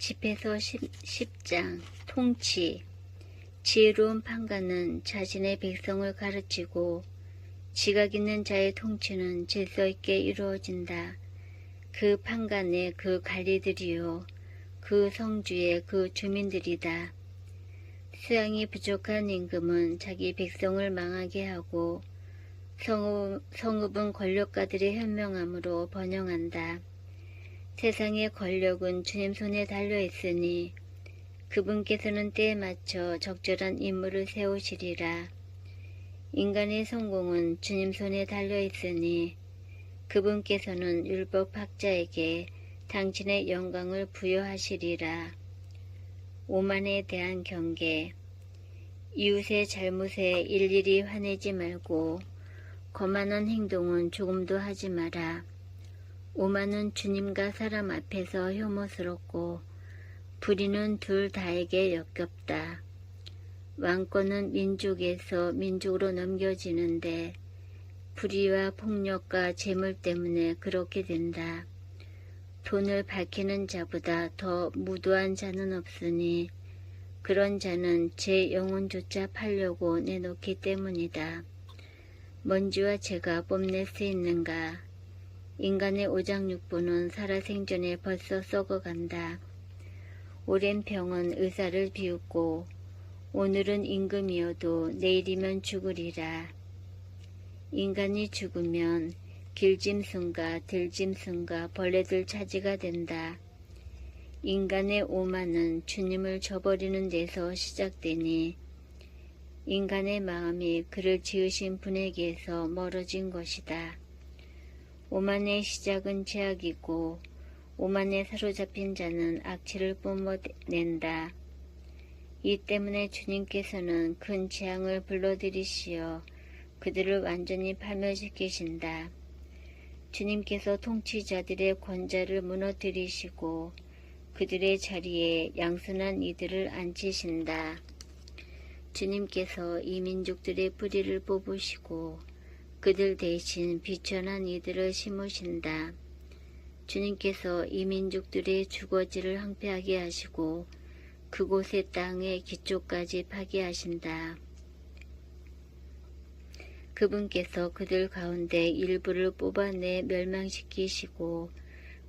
10에서 10장 통치. 지혜로운 판관은 자신의 백성을 가르치고 지각 있는 자의 통치는 질서 있게 이루어진다. 그 판관의 그 관리들이요 그 성주의 그 주민들이다. 수양이 부족한 임금은 자기 백성을 망하게 하고 성읍은 권력가들의 현명함으로 번영한다. 세상의 권력은 주님 손에 달려있으니 그분께서는 때에 맞춰 적절한 인물을 세우시리라. 인간의 성공은 주님 손에 달려있으니 그분께서는 율법학자에게 당신의 영광을 부여하시리라. 오만에 대한 경계. 이웃의 잘못에 일일이 화내지 말고 거만한 행동은 조금도 하지 마라. 오만은 주님과 사람 앞에서 혐오스럽고 불의는 둘 다에게 역겹다. 왕권은 민족에서 민족으로 넘겨지는데 불의와 폭력과 재물 때문에 그렇게 된다. 돈을 밝히는 자보다 더 무도한 자는 없으니 그런 자는 제 영혼조차 팔려고 내놓기 때문이다. 먼지와 재가 뽐낼 수 있는가? 인간의 오장육부는 살아생전에 벌써 썩어간다. 오랜 병은 의사를 비웃고 오늘은 임금이어도 내일이면 죽으리라. 인간이 죽으면 길짐승과 들짐승과 벌레들 차지가 된다. 인간의 오만은 주님을 저버리는 데서 시작되니 인간의 마음이 그를 지으신 분에게서 멀어진 것이다. 오만의 시작은 죄악이고 오만에 사로잡힌 자는 악취를 뿜어낸다. 이 때문에 주님께서는 큰 재앙을 불러들이시어 그들을 완전히 파멸시키신다. 주님께서 통치자들의 권좌를 무너뜨리시고 그들의 자리에 양순한 이들을 앉히신다. 주님께서 이 민족들의 뿌리를 뽑으시고 그들 대신 비천한 이들을 심으신다. 주님께서 이 민족들의 주거지를 황폐하게 하시고 그곳의 땅의 기초까지 파괴하신다. 그분께서 그들 가운데 일부를 뽑아내 멸망시키시고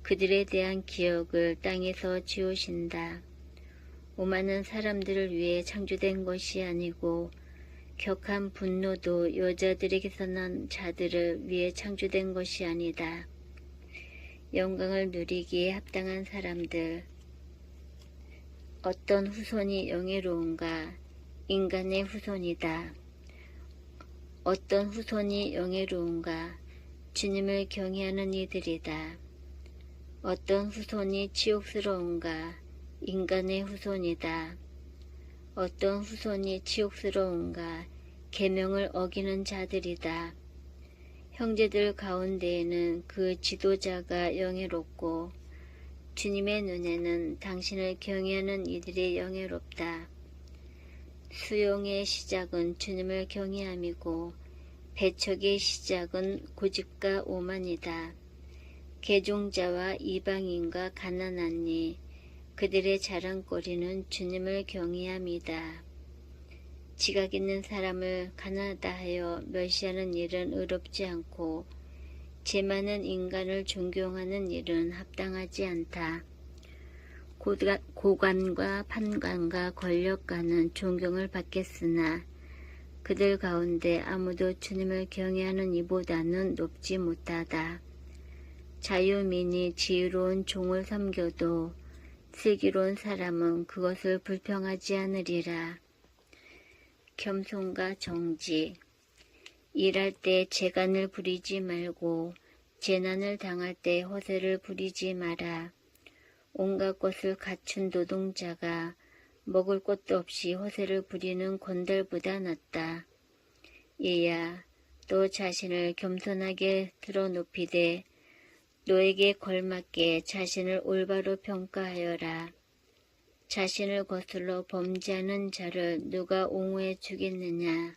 그들에 대한 기억을 땅에서 지우신다. 오만은 사람들을 위해 창조된 것이 아니고 격한 분노도 여자들에게서 난 자들을 위해 창조된 것이 아니다. 영광을 누리기에 합당한 사람들. 어떤 후손이 영예로운가? 인간의 후손이다. 어떤 후손이 영예로운가? 주님을 경외하는 이들이다. 어떤 후손이 치욕스러운가? 인간의 후손이다. 어떤 후손이 치욕스러운가? 계명을 어기는 자들이다. 형제들 가운데에는 그 지도자가 영예롭고 주님의 눈에는 당신을 경외하는 이들이 영예롭다. 수용의 시작은 주님을 경외함이고 배척의 시작은 고집과 오만이다. 개종자와 이방인과 가난한 이 그들의 자랑거리는 주님을 경외함이다. 지각 있는 사람을 가난하다 하여 멸시하는 일은 의롭지 않고 죄 많은 인간을 존경하는 일은 합당하지 않다. 고관과 판관과 권력가는 존경을 받겠으나 그들 가운데 아무도 주님을 경외하는 이보다는 높지 못하다. 자유민이 지혜로운 종을 섬겨도 슬기로운 사람은 그것을 불평하지 않으리라. 겸손과 정지. 일할 때 재간을 부리지 말고 재난을 당할 때 허세를 부리지 마라. 온갖 것을 갖춘 노동자가 먹을 것도 없이 허세를 부리는 건달보다 낫다. 얘야, 너 자신을 겸손하게 들어 높이되 너에게 걸맞게 자신을 올바로 평가하여라. 자신을 거슬러 범죄하는 자를 누가 옹호해 주겠느냐?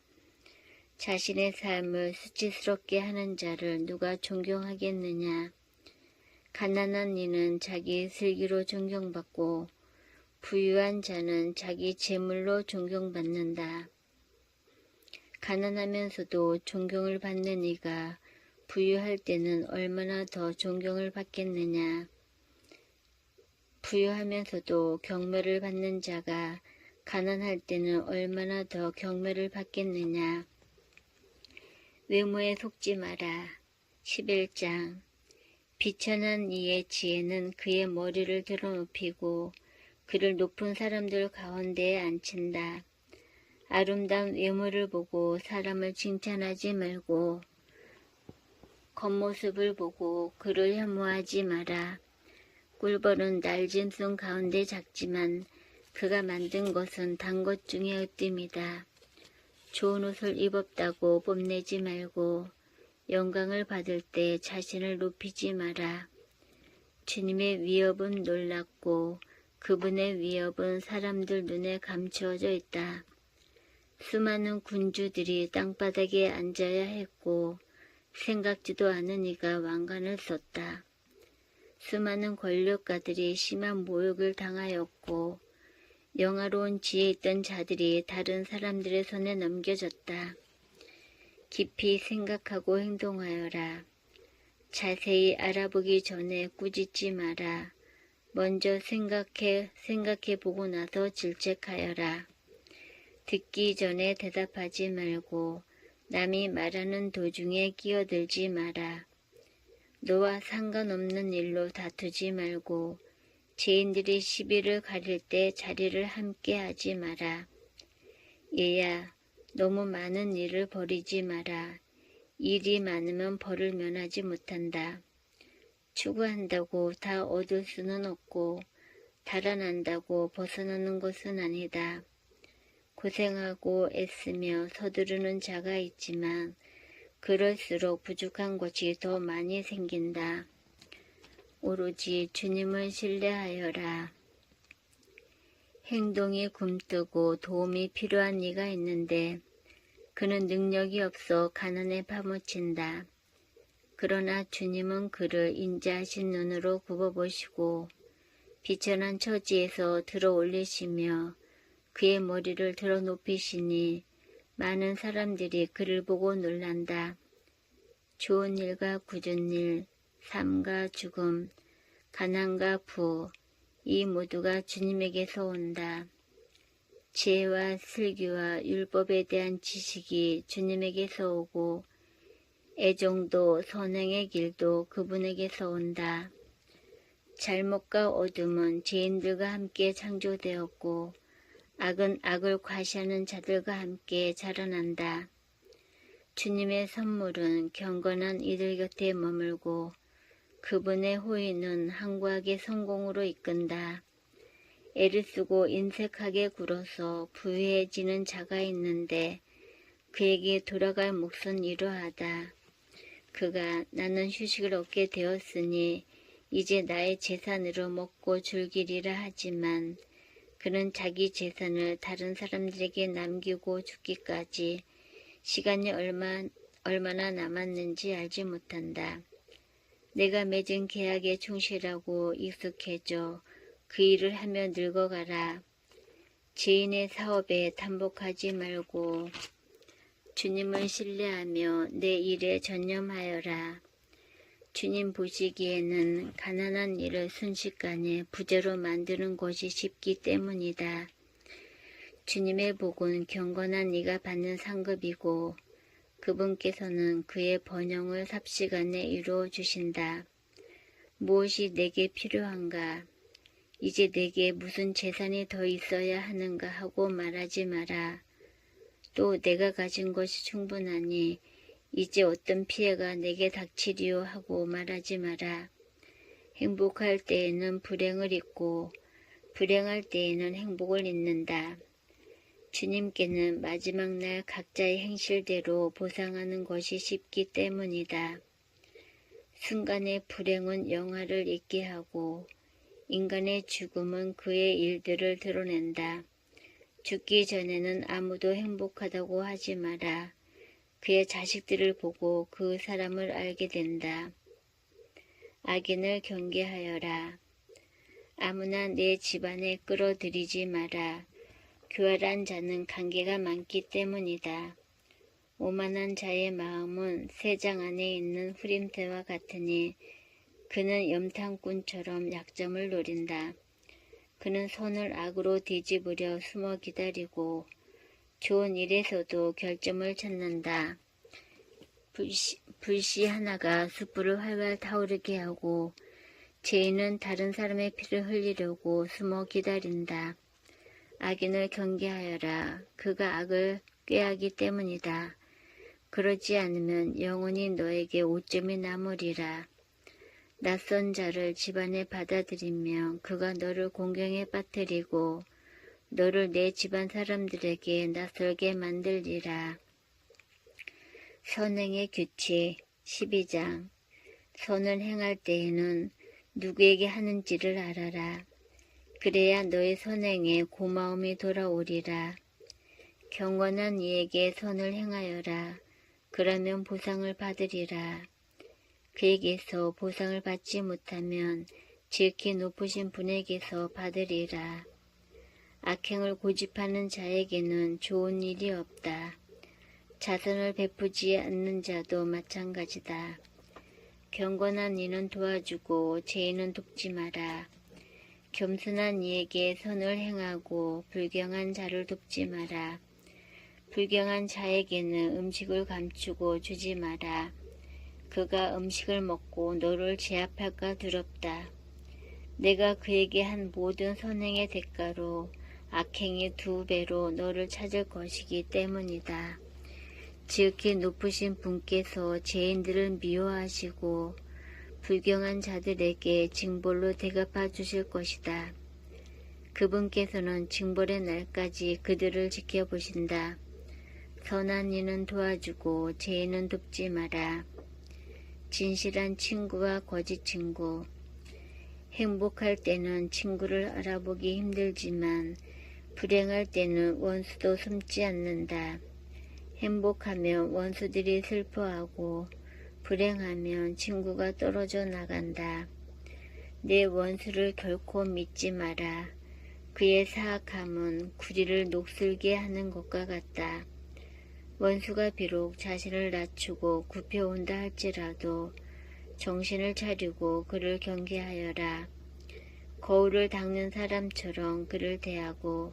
자신의 삶을 수치스럽게 하는 자를 누가 존경하겠느냐? 가난한 이는 자기 슬기로 존경받고 부유한 자는 자기 재물로 존경받는다. 가난하면서도 존경을 받는 이가 부유할 때는 얼마나 더 존경을 받겠느냐. 부유하면서도 경멸을 받는 자가 가난할 때는 얼마나 더 경멸을 받겠느냐. 외모에 속지 마라. 11장. 비천한 이의 지혜는 그의 머리를 들어눕히고 그를 높은 사람들 가운데에 앉힌다. 아름다운 외모를 보고 사람을 칭찬하지 말고 겉모습을 보고 그를 혐오하지 마라. 꿀벌은 날짐승 가운데 작지만 그가 만든 것은 단 것 중에 으뜸이다. 좋은 옷을 입었다고 뽐내지 말고 영광을 받을 때 자신을 높이지 마라. 주님의 위협은 놀랍고 그분의 위협은 사람들 눈에 감추어져 있다. 수많은 군주들이 땅바닥에 앉아야 했고 생각지도 않은 이가 왕관을 썼다. 수많은 권력가들이 심한 모욕을 당하였고 영화로운 지혜 있던 자들이 다른 사람들의 손에 넘겨졌다. 깊이 생각하고 행동하여라. 자세히 알아보기 전에 꾸짖지 마라. 먼저 생각해 보고 나서 질책하여라. 듣기 전에 대답하지 말고 남이 말하는 도중에 끼어들지 마라. 너와 상관없는 일로 다투지 말고 죄인들이 시비를 가릴 때 자리를 함께 하지 마라. 얘야, 너무 많은 일을 벌이지 마라. 일이 많으면 벌을 면하지 못한다. 추구한다고 다 얻을 수는 없고 달아난다고 벗어나는 것은 아니다. 고생하고 애쓰며 서두르는 자가 있지만 그럴수록 부족한 것이 더 많이 생긴다. 오로지 주님을 신뢰하여라. 행동이 굼뜨고 도움이 필요한 이가 있는데 그는 능력이 없어 가난에 파묻힌다. 그러나 주님은 그를 인자하신 눈으로 굽어보시고 비천한 처지에서 들어 올리시며 그의 머리를 들어 높이시니 많은 사람들이 그를 보고 놀란다. 좋은 일과 굳은 일, 삶과 죽음, 가난과 부, 이 모두가 주님에게서 온다. 지혜와 슬기와 율법에 대한 지식이 주님에게서 오고 애정도 선행의 길도 그분에게서 온다. 잘못과 어둠은 죄인들과 함께 창조되었고 악은 악을 과시하는 자들과 함께 자라난다. 주님의 선물은 경건한 이들 곁에 머물고 그분의 호의는 항구하게 성공으로 이끈다. 애를 쓰고 인색하게 굴어서 부유해지는 자가 있는데 그에게 돌아갈 몫은 이러하다. 그가 나는 휴식을 얻게 되었으니 이제 나의 재산으로 먹고 즐기리라 하지만 그는 자기 재산을 다른 사람들에게 남기고 죽기까지 시간이 얼마나 남았는지 알지 못한다. 내가 맺은 계약에 충실하고 익숙해져 그 일을 하며 늙어가라. 죄인의 사업에 담복하지 말고 주님을 신뢰하며 내 일에 전념하여라. 주님 보시기에는 가난한 일을 순식간에 부자로 만드는 것이 쉽기 때문이다. 주님의 복은 경건한 이가 받는 상급이고 그분께서는 그의 번영을 삽시간에 이루어 주신다. 무엇이 내게 필요한가? 이제 내게 무슨 재산이 더 있어야 하는가 하고 말하지 마라. 또 내가 가진 것이 충분하니 이제 어떤 피해가 내게 닥치리요 하고 말하지 마라. 행복할 때에는 불행을 잊고 불행할 때에는 행복을 잊는다. 주님께는 마지막 날 각자의 행실대로 보상하는 것이 쉽기 때문이다. 순간의 불행은 영화를 잊게 하고 인간의 죽음은 그의 일들을 드러낸다. 죽기 전에는 아무도 행복하다고 하지 마라. 그의 자식들을 보고 그 사람을 알게 된다. 악인을 경계하여라. 아무나 내 집안에 끌어들이지 마라. 교활한 자는 관계가 많기 때문이다. 오만한 자의 마음은 새장 안에 있는 후림대와 같으니 그는 염탐꾼처럼 약점을 노린다. 그는 손을 악으로 뒤집으려 숨어 기다리고 좋은 일에서도 결점을 찾는다. 불씨 하나가 숯불을 활활 타오르게 하고 죄인은 다른 사람의 피를 흘리려고 숨어 기다린다. 악인을 경계하여라. 그가 악을 꾀하기 때문이다. 그러지 않으면 영원히 너에게 오점이 남으리라. 낯선 자를 집안에 받아들이면 그가 너를 공경에 빠뜨리고 너를 내 집안 사람들에게 낯설게 만들리라. 선행의 규칙 12장. 선을 행할 때에는 누구에게 하는지를 알아라. 그래야 너의 선행에 고마움이 돌아오리라. 경건한 이에게 선을 행하여라. 그러면 보상을 받으리라. 그에게서 보상을 받지 못하면 지극히 높으신 분에게서 받으리라. 악행을 고집하는 자에게는 좋은 일이 없다. 자선을 베푸지 않는 자도 마찬가지다. 경건한 이는 도와주고 죄인은 돕지 마라. 겸손한 이에게 선을 행하고 불경한 자를 돕지 마라. 불경한 자에게는 음식을 감추고 주지 마라. 그가 음식을 먹고 너를 제압할까 두렵다. 내가 그에게 한 모든 선행의 대가로 악행이 2배로 너를 찾을 것이기 때문이다. 지극히 높으신 분께서 죄인들을 미워하시고 불경한 자들에게 징벌로 대갚아 주실 것이다. 그분께서는 징벌의 날까지 그들을 지켜보신다. 선한 이는 도와주고 죄인은 돕지 마라. 진실한 친구와 거짓 친구. 행복할 때는 친구를 알아보기 힘들지만 불행할 때는 원수도 숨지 않는다. 행복하면 원수들이 슬퍼하고 불행하면 친구가 떨어져 나간다. 내 원수를 결코 믿지 마라. 그의 사악함은 구리를 녹슬게 하는 것과 같다. 원수가 비록 자신을 낮추고 굽혀온다 할지라도 정신을 차리고 그를 경계하여라. 거울을 닦는 사람처럼 그를 대하고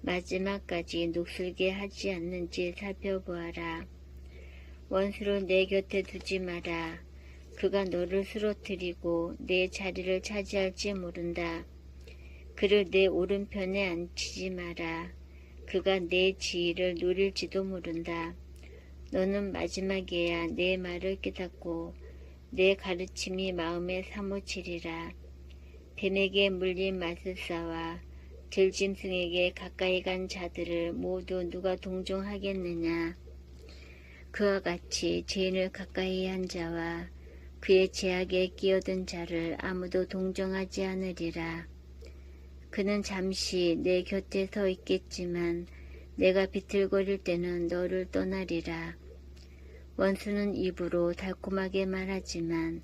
마지막까지 녹슬게 하지 않는지 살펴보아라. 원수를 내 곁에 두지 마라. 그가 너를 쓰러뜨리고 내 자리를 차지할지 모른다. 그를 내 오른편에 앉히지 마라. 그가 내 지위를 노릴지도 모른다. 너는 마지막에야 내 말을 깨닫고 내 가르침이 마음에 사무치리라. 뱀에게 물린 마술사와 들짐승에게 가까이 간 자들을 모두 누가 동정하겠느냐. 그와 같이 죄인을 가까이 한 자와 그의 죄악에 끼어든 자를 아무도 동정하지 않으리라. 그는 잠시 내 곁에 서 있겠지만 내가 비틀거릴 때는 너를 떠나리라. 원수는 입으로 달콤하게 말하지만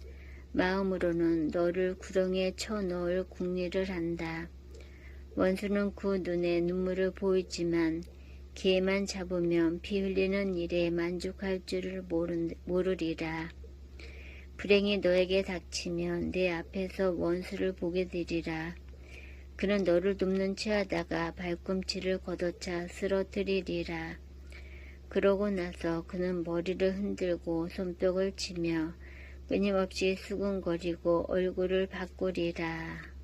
마음으로는 너를 구렁이에 쳐넣을 궁리를 한다. 원수는 그 눈에 눈물을 보이지만 개만 잡으면 피 흘리는 일에 만족할 줄을 모르리라. 불행이 너에게 닥치면 내 앞에서 원수를 보게 되리라. 그는 너를 돕는 체하다가 발꿈치를 걷어차 쓰러뜨리리라. 그러고 나서 그는 머리를 흔들고 손뼉을 치며 끊임없이 수군거리고 얼굴을 바꾸리라.